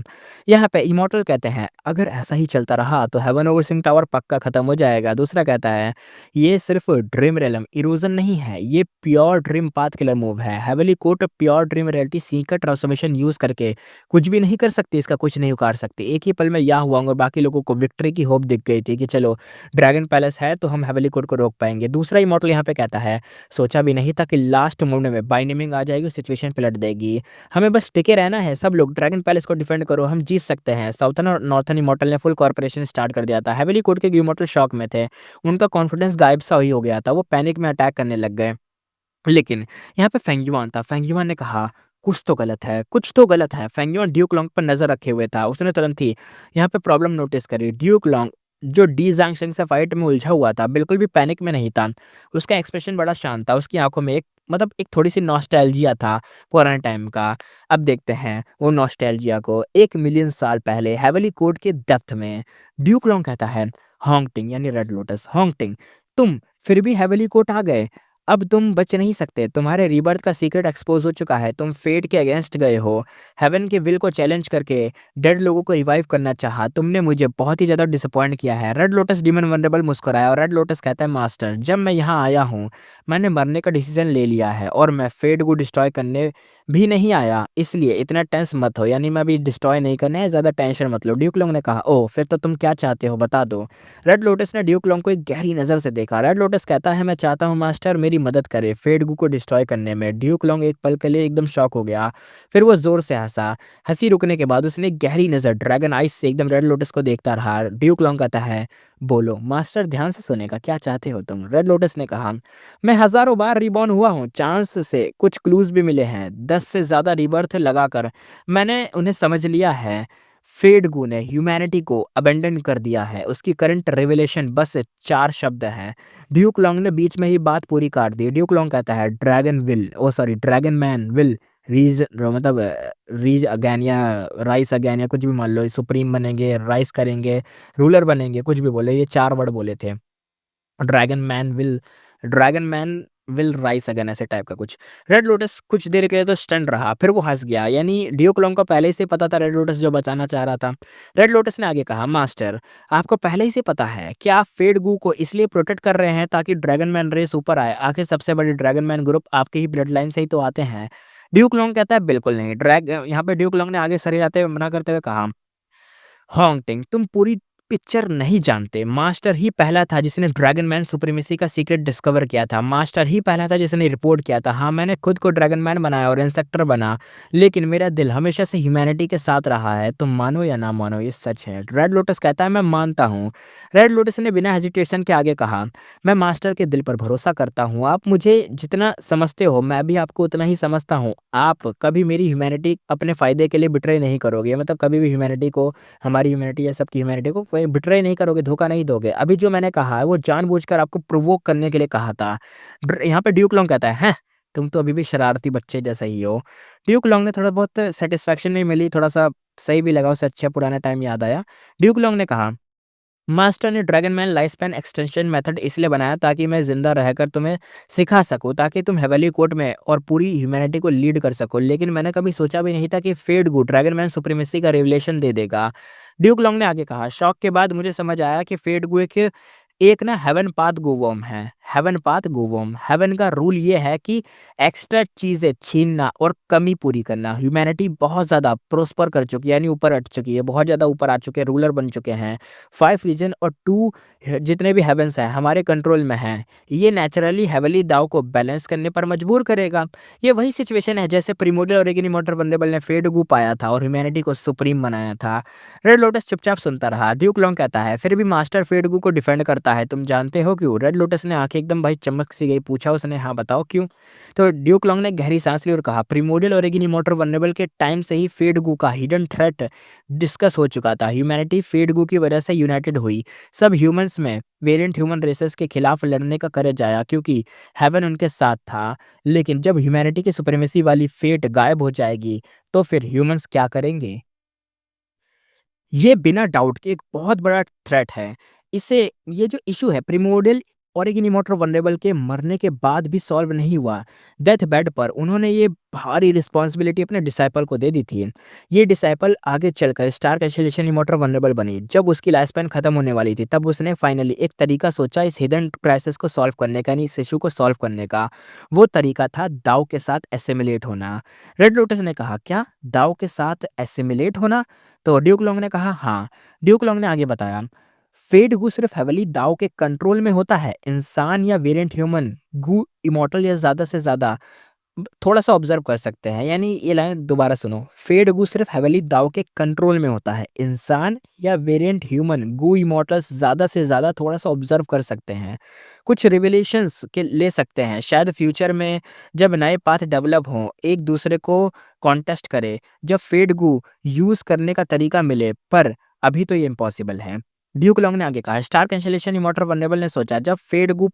Speaker 1: यहाँ पे इमॉर्टल कहते हैं अगर ऐसा ही चलता रहा तो हेवन ओवरसिंग टावर पक्का खत्म हो जाएगा। दूसरा कहता है ये सिर्फ ड्रीम रेलम इरोजन नहीं है, ये pure dream path killer move है। Heavenly court pure dream reality seeker transformation use करके कुछ भी नहीं कर सकती, इसका कुछ नहीं उखाड़ सकती। एक ही पल में यह हुआ और बाकी लोगों को विक्ट्री की होप दिख गई थी कि चलो ड्रैगन पैलेस है तो हम हेवनली कोर्ट को रोक पाएंगे। दूसरा इमॉर्टल यहाँ पे कहता है सोचा भी नहीं था कि लास्ट मोमेंट में बाइनेमिंग आ जाएगी, सिचुएशन पलट देगी। हमें बस टिके रहना है, सब लोग ड्रैगन पैलेस को डिफेंड करो, हम जीत सकते हैं। साउथर्न और नॉर्थर्न इमॉर्टल ने फुल कॉर्पोरेशन स्टार्ट कर दिया था। हेवनली कोर्ट के इमॉर्टल शॉक में थे, उनका कॉन्फिडेंस गायब सा ही हो गया था, वो पैनिक में अटैक करने लग गए। लेकिन यहाँ पे फेंगयुआन था, फेंगयुआन ने कहा कुछ तो गलत है, कुछ तो गलत है। फेंगयुआन ड्यूक लॉन्ग पर नजर रखे हुए था, उसने तुरंत ही यहाँ पे प्रॉब्लम नोटिस करी। ड्यूक लॉन्ग जो डी ज़ांगशेंग से फाइट में उलझा हुआ था, बिल्कुल भी पैनिक में नहीं था। उसका एक्सप्रेशन बड़ा शांत था, उसकी आंखों में एक थोड़ी-सी नॉस्टैल्जिया था पुराने टाइम का। अब देखते हैं वो नॉस्टैल्जिया को 1 मिलियन साल पहले हेवनली कोर्ट के डेप्थ में। ड्यूक लॉन्ग कहता है होंगटिंग यानी रेड लोटस, होंगटिंग तुम फिर भी हेवनली कोर्ट आ गए। अब तुम बच नहीं सकते, तुम्हारे रीबर्थ का सीक्रेट एक्सपोज हो चुका है, तुम फेट के अगेंस्ट गए हो। हेवन के विल को चैलेंज करके डेड लोगों को रिवाइव करना चाहा, तुमने मुझे बहुत ही ज़्यादा डिसअपॉइंट किया है। रेड लोटस डीमन वनरेबल मुस्कुराया और रेड लोटस कहता है मास्टर जब मैं यहाँ आया हूँ मैंने मरने का डिसीजन ले लिया है और मैं फेट को डिस्ट्रॉय करने भी नहीं आया, इसलिए इतना टेंस मत हो, यानी मैं अभी डिस्ट्रॉय नहीं करना है, ज़्यादा टेंशन मत लो। ड्यूक लोंग ने कहा ओह फिर तो तुम क्या चाहते हो बता दो। रेड लोटस ने ड्यूक लोंग को एक गहरी नज़र से देखा। रेड लोटस कहता है मैं चाहता हूँ मास्टर मेरी मदद करे फेडगू को डिस्ट्रॉय करने में। ड्यूक लोंग एक पल के लिए एकदम शॉक हो गया, फिर वो जोर से हंसा। हंसी रुकने के बाद उसने एक गहरी नज़र ड्रैगन आइस से एकदम रेड लोटस को देखता रहा। ड्यूक लोंग कहता है बोलो मास्टर ध्यान से सुनेगा, क्या चाहते हो तुम? रेड लोटस ने कहा मैं हज़ारों बार रिबॉर्न हुआ हूँ, चांस से कुछ क्लूज़ भी मिले हैं, 10 से ज़्यादा रीबर्थ लगाकर मैंने उन्हें समझ लिया है। फेडगू ने ह्यूमैनिटी को अबैंडन कर दिया है, उसकी करंट रिवलेशन बस 4 शब्द हैं। ड्यूक लॉन्ग ने बीच में ही बात पूरी काट दी। ड्यूक लॉन्ग कहता है ड्रैगन मैन विल रीज अगेन या राइस अगेन या कुछ भी मान लो, सुप्रीम बनेंगे, राइस करेंगे, रूलर बनेंगे, कुछ भी बोले, ये 4 वर्ड बोले थे। Dragon man will dragon man will rice again ऐसे टाइप का कुछ। रेड लोटस कुछ देर के लिए तो स्टन रहा, फिर वो हंस गया, यानी ड्यूक को पहले से पता था रेड लोटस जो बचाना चाह रहा था। रेड लोटस ने आगे कहा मास्टर आपको पहले ही से पता है कि आप फेडगू को इसलिए प्रोटेक्ट कर रहे हैं ताकि ड्रैगन मैन रेस ऊपर आए, आखिर सबसे बड़ी ड्रैगन मैन ग्रुप आपके ही ब्लड लाइन से ही तो आते हैं। ड्यूक लॉन्ग कहता है बिल्कुल नहीं। यहाँ पे ड्यूक लॉन्ग ने आगे सर हिलाते हुए मना करते हुए कहा हॉन्गटिंग तुम पूरी पिक्चर नहीं जानते, मास्टर ही पहला था जिसने ड्रैगन मैन सुप्रीमेसी का सीक्रेट डिस्कवर किया था, मास्टर ही पहला था जिसने रिपोर्ट किया था। हाँ मैंने खुद को ड्रैगन मैन बनाया और इंसेक्टर बना, लेकिन मेरा दिल हमेशा से ह्यूमैनिटी के साथ रहा है, तुम मानो या ना मानो ये सच है। रेड लोटस कहता है मैं मानता हूँ। रेड लोटस ने बिना हेजिटेशन के आगे कहा मैं मास्टर के दिल पर भरोसा करता हूँ, आप मुझे जितना समझते हो मैं भी आपको उतना ही समझता हूँ। आप कभी मेरी ह्यूमैनिटी अपने फ़ायदे के लिए बिट्रे नहीं करोगे, मतलब कभी भी ह्यूमैनिटी को, हमारी ह्यूमैनिटी या सबकी ह्यूमैनिटी को कोई बिट्रे नहीं करोगे, धोखा नहीं दोगे। अभी जो मैंने कहा है वो जानबूझकर आपको प्रोवोक करने के लिए कहा था। यहाँ पे ड्यूक लॉन्ग कहता है हैं तुम तो अभी भी शरारती बच्चे जैसा ही हो। ड्यूक लॉन्ग ने थोड़ा बहुत सेटिस्फैक्शन नहीं मिली, थोड़ा सा सही भी लगा, उससे अच्छा पुराना टाइम याद आया। ड्यूक लॉन्ग ने कहा मास्टर ने dragon man life span extension method इसलिए बनाया ताकि मैं जिंदा रहकर तुम्हें सिखा सकूं, ताकि तुम हेवनली कोर्ट में और पूरी ह्यूमैनिटी को लीड कर सको। लेकिन मैंने कभी सोचा भी नहीं था कि फेट गू ड्रैगन मैन सुप्रीमेसी का रिवलेशन दे देगा। ड्यूक लॉन्ग ने आगे कहा, शौक के बाद मुझे समझ आया कि फेट गू एक एक ना हेवन पाथ गोवॉर्म है। हेवन पाथ गोवॉर्म, हेवन का रूल ये है कि एक्स्ट्रा चीजें छीनना और कमी पूरी करना। ह्यूमैनिटी बहुत ज्यादा प्रोस्पर कर चुकी है, यानी ऊपर अट चुकी है, बहुत ज्यादा ऊपर आ चुके हैं, रूलर बन चुके हैं। 5 रीजन और 2 जितने भी हेवंस हैं हमारे कंट्रोल में हैं। ये नेचुरली हेवनली दाव को बैलेंस करने पर मजबूर करेगा। ये वही सिचुएशन है जैसे प्रिमोर्डियल और इग्निमोर्टल वल्नरेबल ने फेट गू पाया था और ह्यूमैनिटी को सुप्रीम बनाया था। रेड लोटस चुपचाप सुनता रहा। ड्यूक लॉन्ग कहता है, फिर भी मास्टर फेट गू को डिफेंड करता है, तुम जानते हो क्यों? रेड लोटस ने आंखें एकदम भाई चमक सी गई, पूछा उसने, हाँ बताओ क्यों? तो ड्यूक लॉन्ग ने गहरी सांस ली और कहा, प्रिमोर्डियल और इग्निमोर्टल वल्नरेबल के टाइम से ही फेट गू का हिडन थ्रेट डिस्कस हो चुका था। ह्यूमैनिटी फेट गू की वजह से यूनाइटेड हुई। सब ह्यूमंस में वेरिएंट ह्यूमन रेसेस के खिलाफ लड़ने का करेज आया क्योंकि हेवन उनके साथ था। लेकिन जब ह्यूमैनिटी की सुप्रीमेसी वाली फेट गायब हो जाएगी तो फिर ह्यूमंस क्या करेंगे? ये बिना डाउट के एक बहुत बड़ा थ्रेट है। इसे ये जो इश्यू है प्रिमोर्डियल ओरिजिन इमोर्टल वल्नरेबल के मरने के बाद भी सॉल्व नहीं हुआ। डेथ बेड पर उन्होंने ये भारी रिस्पॉन्सिबिलिटी अपने डिसाइपल को दे दी थी। ये डिसाइपल आगे चलकर स्टार कैंसिलेशन इमोर्टल वल्नरेबल बनी। जब उसकी लाइफ स्पैन खत्म होने वाली थी तब उसने फाइनली एक तरीका सोचा इस हिडन क्राइसिस को सॉल्व करने का, यानी इस इशू को सॉल्व करने का। वो तरीका था दाव के साथ एसिमिलेट होना। रेड लोटस ने कहा, क्या दाव के साथ एसिमिलेट होना? तो ड्यूक लॉन्ग ने कहा, हाँ। ड्यूक लॉन्ग ने आगे बताया, फेट गू सिर्फ हेवनली दाव के कंट्रोल में होता है। इंसान या वेरिएंट ह्यूमन गू इमॉर्टल या ज्यादा से ज्यादा थोड़ा सा ऑब्जर्व कर सकते हैं, यानी ये लाइन दोबारा सुनो, फेट गू सिर्फ हेवनली दाव के कंट्रोल में होता है। इंसान या वेरिएंट ह्यूमन गू इमॉर्टल्स ज्यादा से ज्यादा थोड़ा सा ऑब्जर्व कर सकते हैं, कुछ रिविलेशंस के ले सकते हैं। शायद फ्यूचर में जब नए पाथ डेवलप हों, एक दूसरे को कॉन्टेस्ट करे, जब फेट गू यूज करने का तरीका मिले, पर अभी तो ये इम्पॉसिबल है। ड्यूक लॉन्ग ने आगे कहा, स्टार कैंसिलेशन इमॉर्टल वल्नरेबल ने सोचा, जब फेट गू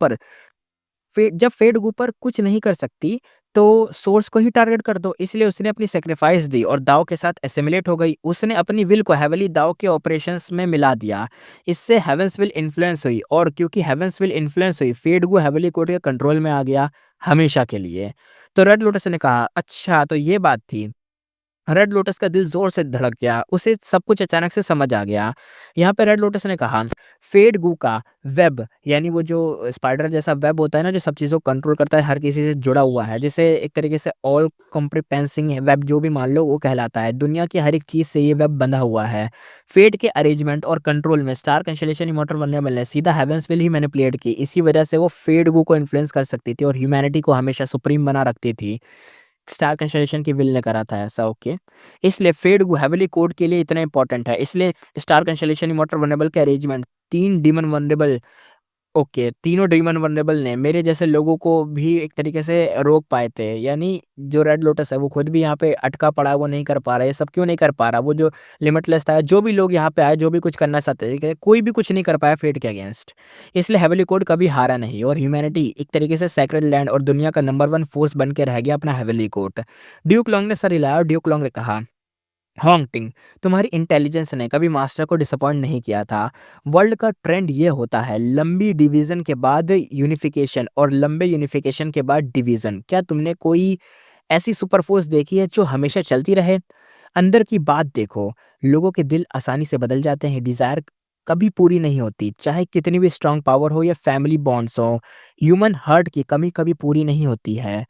Speaker 1: पर कुछ नहीं कर सकती तो सोर्स को ही टारगेट कर दो। इसलिए उसने अपनी सेक्रीफाइस दी और दाव के साथ एसिमिलेट हो गई। उसने अपनी विल को हेवनली दाव के ऑपरेशंस में मिला दिया। इससे हेवंस विल इन्फ्लुएंस हुई और क्योंकि हेवंस विल इन्फ्लुएंस हुई, फेट गू हेवनली कोर्ट के कंट्रोल में आ गया हमेशा के लिए। तो रेड लोटस ने कहा, अच्छा तो ये बात थी। रेड लोटस का दिल ज़ोर से धड़क गया, उसे सब कुछ अचानक से समझ आ गया। यहाँ पे रेड लोटस ने कहा, फेट गू का वेब, यानी वो जो स्पाइडर जैसा वेब होता है ना, जो सब चीज़ों को कंट्रोल करता है, हर किसी से जुड़ा हुआ है, जिसे एक तरीके से ऑल कॉम्प्रिहेंसिंग वेब जो भी मान लो वो कहलाता है। दुनिया की हर एक चीज़ से ये वेब बंधा हुआ है। फेट के अरेंजमेंट और कंट्रोल में स्टार कैंसिलेशन इमॉर्टल वल्नरेबल ने सीधा हेवंस विल ही मैनिपुलेट की। इसी वजह से वो फेट गू को इन्फ्लुएंस कर सकती थी और ह्यूमैनिटी को हमेशा सुप्रीम बना रखती थी। स्टार कंस्टेलेशन की विल ने करा था ऐसा, ओके। इसलिए फेट गू हेवनली कोड के लिए इतना इंपॉर्टेंट है। इसलिए स्टार कंस्टेलेशन इमॉर्टल वल्नरेबल के अरेंजमेंट 3 डीमन वल्नरेबल, ओके, तीनों डीमन वल्नरेबल ने मेरे जैसे लोगों को भी एक तरीके से रोक पाए थे। यानी जो रेड लोटस है वो खुद भी यहाँ पे अटका पड़ा है, वो नहीं कर पा रहा है। ये सब क्यों नहीं कर पा रहा? वो जो लिमिटलेस था, जो भी लोग यहाँ पे आए, जो भी कुछ करना चाहते थे, कोई भी कुछ नहीं कर पाया फेट के अगेंस्ट। इसलिए हेवनली कोड कभी हारा नहीं और ह्यूमैनिटी एक तरीके से सैक्रेड लैंड और दुनिया का नंबर 1 फोर्स बन के रह गया अपना हेवनली कोड। ड्यूक लॉन्ग ने सर हिलाया और ड्यूक लॉन्ग ने कहा, हॉन्टिंग, तुम्हारी इंटेलिजेंस ने कभी मास्टर को डिसअपॉइंट नहीं किया था। वर्ल्ड का ट्रेंड ये होता है, लंबी डिवीजन के बाद यूनिफिकेशन और लंबे यूनिफिकेशन के बाद डिवीजन। क्या तुमने कोई ऐसी सुपर फोर्स देखी है जो हमेशा चलती रहे? अंदर की बात देखो, लोगों के दिल आसानी से बदल जाते हैं, डिजायर कभी पूरी नहीं होती, चाहे कितनी भी स्ट्रांग पावर हो या फैमिली बॉन्ड्स हो। ह्यूमन हार्ट की कमी कभी पूरी नहीं होती है।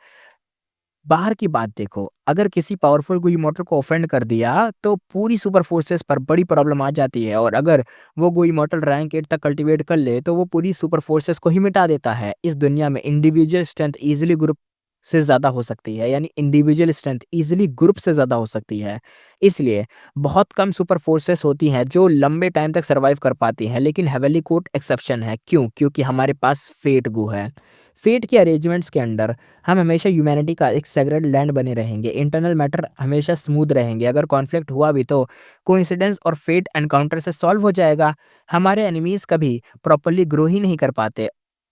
Speaker 1: बाहर की बात देखो, अगर किसी पावरफुल कोई इमोर्टल को ऑफेंड कर दिया तो पूरी सुपर फोर्सेस पर बड़ी प्रॉब्लम आ जाती है, और अगर वो कोई इमोर्टल रैंक 8 तक कल्टीवेट कर ले तो वो पूरी सुपर फोर्सेस को ही मिटा देता है। इस दुनिया में इंडिविजुअल स्ट्रेंथ इजीली ग्रुप से ज़्यादा हो सकती है, यानी इंडिविजुअल स्ट्रेंथ इजीली ग्रुप से ज़्यादा हो सकती है। इसलिए बहुत कम सुपर फोर्सेस होती हैं जो लंबे टाइम तक सर्वाइव कर पाती हैं, लेकिन हेवनली कोर्ट एक्सेप्शन है। क्यों? क्योंकि हमारे पास फेट गो है। फेट के अरेंजमेंट्स के अंडर हम हमेशा ह्यूमैनिटी का एक सेग्रेड लैंड बने रहेंगे। इंटरनल मैटर हमेशा स्मूथ रहेंगे। अगर कॉन्फ्लिक्ट हुआ भी तो कोइंसिडेंस और फेट एनकाउंटर से सॉल्व हो जाएगा। हमारे एनिमीज कभी प्रॉपर्ली ग्रो ही नहीं कर पाते।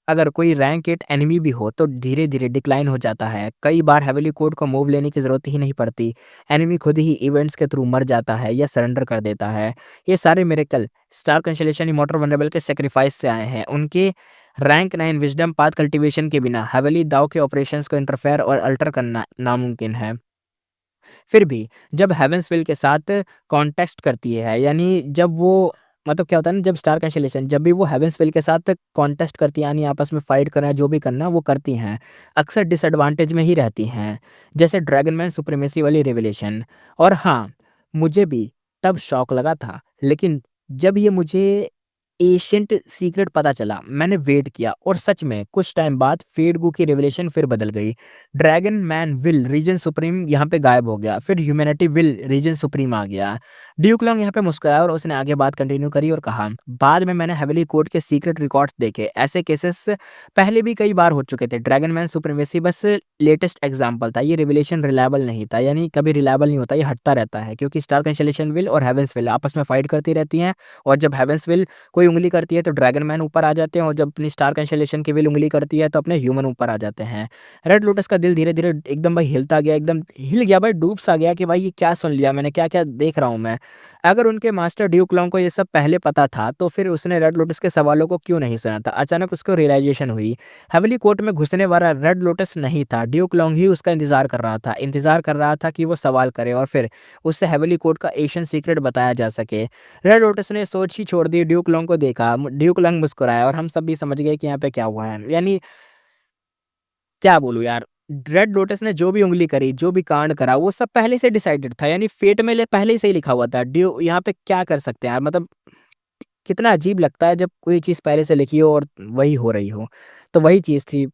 Speaker 1: अगर कोई रैंक 8 एनिमी भी हो तो धीरे-धीरे डिक्लाइन हो जाता है। कई बार हेवीली कोड को मूव लेने की ज़रूरत ही नहीं पड़ती। एनिमी खुद ही इवेंट्स के थ्रू मर जाता है या सरेंडर कर देता है। ये सारे miracle star consolation immortal vulnerable के सैक्रिफाइस से आए हैं। उनके रैंक 9 विज़डम पाथ कल्टीवेशन के बिना हेवीली दाव के ऑपरेशंस को इंटरफेयर और अल्टर करना नामुमकिन है। फिर भी जब हेवेंसविल के साथ कॉन्टेस्ट करती है, यानी जब वो मतलब क्या होता है ना, जब स्टार कंसोलेशन जब भी वो हेवेंसविल के साथ कॉन्टेस्ट करती है, यानी आपस में फाइट करना जो भी करना वो करती हैं, अक्सर डिसएडवांटेज में ही रहती हैं। जैसे ड्रैगनमैन सुप्रीमेसी वाली रिवलेशन। और हाँ, मुझे भी तब शॉक लगा था, लेकिन जब ये मुझे एशिएंट सीक्रेट पता चला, मैंने वेट किया और सच में कुछ टाइम बाद फेडगू की रिवलेशन फिर बदल गई। Dragon man will reign supreme यहाँ पे गायब हो गया, फिर ह्यूमैनिटी विल रीजन सुप्रीम आ गया। ड्यूक लॉन्ग यहाँ पे मुस्कुराया और उसने आगे बात कंटिन्यू करी और कहा, बाद में मैंने हेविली कोर्ट के सीक्रेट रिकॉर्ड्स देखे। ऐसे केसेस पहले भी कई बार हो चुके थे। ड्रैगन मैन सुप्रीमेसी बस लेटेस्ट एग्जाम्पल था। ये रिवलेशन रिलायबल नहीं था, यानी कभी रिलायबल नहीं होता, ये हटता रहता है क्योंकि स्टार कंसोलेशन विल और हेवेंस विल आपस में फाइट करती रहती हैं। और जब हेवेंस विल कोई उंगली करती है तो ड्रैगन मैन ऊपर आ जाते हैं, और जब अपनी स्टार कंसोलेशन की विल उंगली करती है तो अपने ह्यूमन ऊपर आ जाते हैं। रेड लोटस का दिल धीरे-धीरे एकदम भाई हिलता गया, एकदम हिल गया भाई, डूब सा गया कि भाई ये क्या सुन लिया मैंने, क्या-क्या देख रहा हूँ मैं। अगर उनके मास्टर ड्यूक लॉन्ग को ये सब पहले पता था तो फिर उसने रेड लोटस के सवालों को क्यों नहीं सुना था? अचानक उसको रियलाइज़ेशन हुई। हेवेली कोर्ट में घुसने वाला रेड लोटस नहीं था, ड्यूक लॉन्ग ही उसका इंतज़ार कर रहा था। इंतज़ार कर रहा था कि वो सवाल करे और फिर उससे हेवेली कोर्ट का एशियन सीक्रेट बताया जा सके। रेड लोटस ने सोच ही छोड़ दी, ड्यूक लॉन्ग को देखा, ड्यूक लॉन्ग मुस्कुराया और हम सब भी समझ गए कि यहाँ पे क्या हुआ है। यानी क्या बोलूँ यार, रेड लोटस ने जो भी उँगली करी, जो भी कांड करा, वो सब पहले से डिसाइडेड था, यानी फेट में ले पहले से ही लिखा हुआ था। ड्यू यहाँ पे क्या कर सकते हैं यार, मतलब कितना अजीब लगता है जब कोई चीज़ पहले से लिखी हो और वही हो रही हो। तो वही चीज़ थी,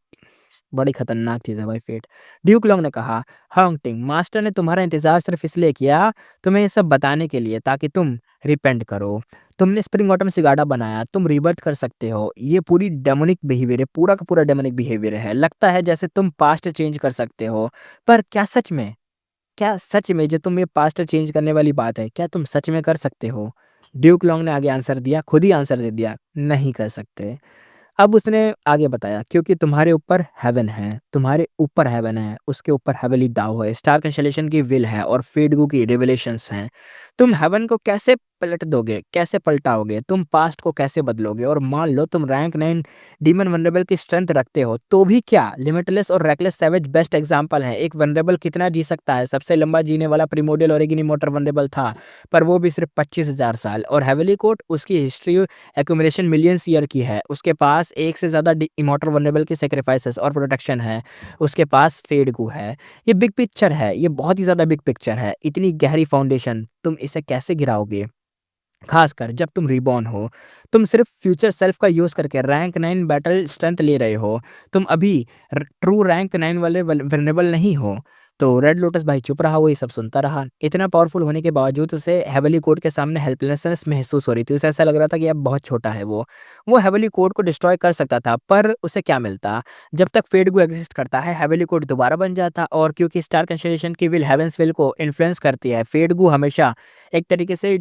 Speaker 1: बड़ी खतरनाक चीज़ है भाई फेट। ड्यूक लॉन्ग ने कहा, "हॉन्गटिंग, मास्टर ने तुम्हारा इंतज़ार सिर्फ़ इसलिए किया, तुम्हें ये सब बताने के लिए ताकि तुम रिपेंट करो। तुमने स्प्रिंग ऑटम सिगाडा बनाया, तुम रीबर्थ कर सकते हो। ये पूरी डेमोनिक बिहेवियर है, पूरा का पूरा डेमोनिक बिहेवियर है। लगता है जैसे तुम पास्ट चेंज कर सकते हो, पर क्या सच में? क्या सच में जो तुम ये पास्ट चेंज करने वाली बात है, क्या तुम सच में कर सकते हो?" ड्यूक लॉन्ग ने आगे आंसर दिया, खुद ही आंसर दे दिया, "नहीं कर सकते।" अब उसने आगे बताया, क्योंकि तुम्हारे ऊपर हेवन है, तुम्हारे ऊपर हेवन है, उसके ऊपर हेवेनली दाव है, स्टार कंसोलेशन की विल है और फेडगू की रिवलेशंस हैं। तुम हेवन को कैसे पलट दोगे, कैसे पलटाओगे? तुम पास्ट को कैसे बदलोगे? और मान लो तुम रैंक 9 डीमन वल्नरेबल की स्ट्रेंथ रखते हो, तो भी क्या? लिमिटलेस और रेकलेस सैवेज बेस्ट एग्जांपल हैं। एक वल्नरेबल कितना जी सकता है? सबसे लंबा जीने वाला प्रिमोर्डियल ओरिजिन इमॉर्टल वल्नरेबल था, पर वो भी सिर्फ 25,000 साल। और हेवेनली कोर्ट उसकी हिस्ट्री एक्यूमुलेशन मिलियंस ईयर की है। उसके पास एक से ज़्यादा इमॉर्टल वल्नरेबल की सैक्रिफाइसेस और प्रोटेक्शन है। उसके पास फेडगू है। ये बिग पिक्चर है, ये बहुत ही ज़्यादा बिग पिक्चर है। इतनी गहरी फाउंडेशन, तुम इसे कैसे गिराओगे? खासकर जब तुम रिबॉर्न हो, तुम सिर्फ फ्यूचर सेल्फ का यूज़ करके रैंक 9 बैटल स्ट्रेंथ ले रहे हो। तुम अभी ट्रू रैंक 9 वाले वल्नरेबल नहीं हो। तो रेड लोटस भाई चुप रहा, वो ये सब सुनता रहा। इतना पावरफुल होने के बावजूद उसे हेवेनली कोर्ट के सामने हेल्पलेसनेस महसूस हो रही थी। उसे ऐसा लग रहा था कि अब बहुत छोटा है वो। वो हेवेनली कोर्ट को डिस्ट्रॉय कर सकता था, पर उसे क्या मिलता? जब तक फेडगू एग्जिस्ट करता है, हेवेनली कोर्ट दोबारा बन जाता, और क्योंकि स्टार कंसोलिडेशन की विल हेवेंस विल को इन्फ्लुएंस करती है, फेडगू हमेशा एक तरीके से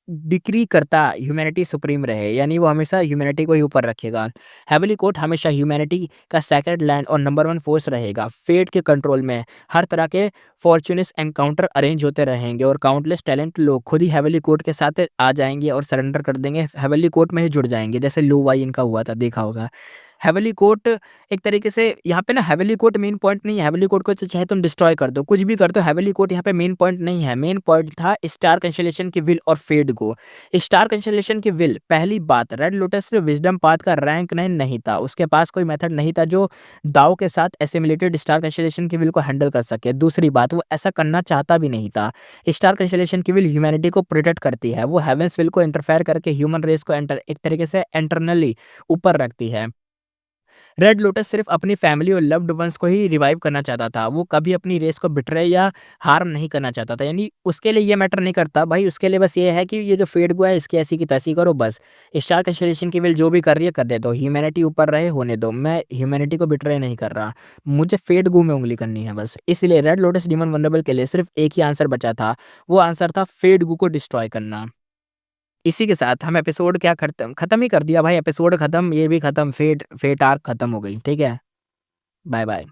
Speaker 1: डिक्री करता ह्यूमैनिटी सुप्रीम रहे, यानी वो हमेशा ह्यूमैनिटी को ही ऊपर रखेगा। हेवेनली कोर्ट हमेशा ह्यूमैनिटी का सेक्रेड लैंड और नंबर 1 फोर्स रहेगा। फेट के कंट्रोल में हर तरह के फॉर्च्यूनस एनकाउंटर अरेंज होते रहेंगे और काउंटलेस टैलेंट लोग खुद ही हेवेनली कोर्ट के साथ आ जाएँगे और सरेंडर कर देंगे, हेवेनली कोर्ट में ही जुड़ जाएँगे, जैसे लो वाई इनका हुआ था, देखा होगा। हेवेनली कोर्ट एक तरीके से यहाँ पे ना, हेवेनली कोर्ट मेन पॉइंट नहीं है। हेवेनली कोर्ट को चाहे तुम डिस्ट्रॉय कर दो, कुछ भी कर दो, हेवेनली कोर्ट यहाँ पे मेन पॉइंट नहीं है। मेन पॉइंट था स्टार कंसोलिडेशन की विल और फेडगू। स्टार कंसोलिडेशन की विल, पहली बात, रेड लोटस विज़डम पाथ का रैंक 9 नहीं था। उसके पास कोई मेथड नहीं था जो दाव के साथ एसिमिलेटेड स्टार कंसोलिडेशन की विल को हैंडल कर सके। दूसरी बात, वो ऐसा करना चाहता भी नहीं था। स्टार कंसोलिडेशन की विल ह्यूमैनिटी को प्रोटेक्ट करती है। वो हेवेंस विल को इंटरफेयर करके ह्यूमन रेस को एक तरीके से इंटरनली ऊपर रखती है। रेड लोटस सिर्फ अपनी फैमिली और लव्ड वंस को ही रिवाइव करना चाहता था। वो कभी अपनी रेस को बिट्रे या हार्म नहीं करना चाहता था। यानी उसके लिए ये मैटर नहीं करता भाई, उसके लिए बस ये है कि ये जो फेडगू है इसकी ऐसी की तैसी करो बस। स्टार कंसोलिडेशन की विल जो भी कर रही है करने दो, ह्यूमैनिटी ऊपर रहे होने दो। मैं ह्यूमैनिटी को बिट्रे नहीं कर रहा, मुझे फेडगू में उंगली करनी है बस। इसलिए रेड लोटस डीमन वल्नरेबल के लिए सिर्फ एक ही आंसर बचा था, वो आंसर था फेडगू को डिस्ट्रॉय करना। इसी के साथ हम एपिसोड क्या खत्म ही कर दिया भाई, एपिसोड खत्म, ये भी खत्म, फेट फेट आर्क खत्म हो गई, ठीक है? Bye bye.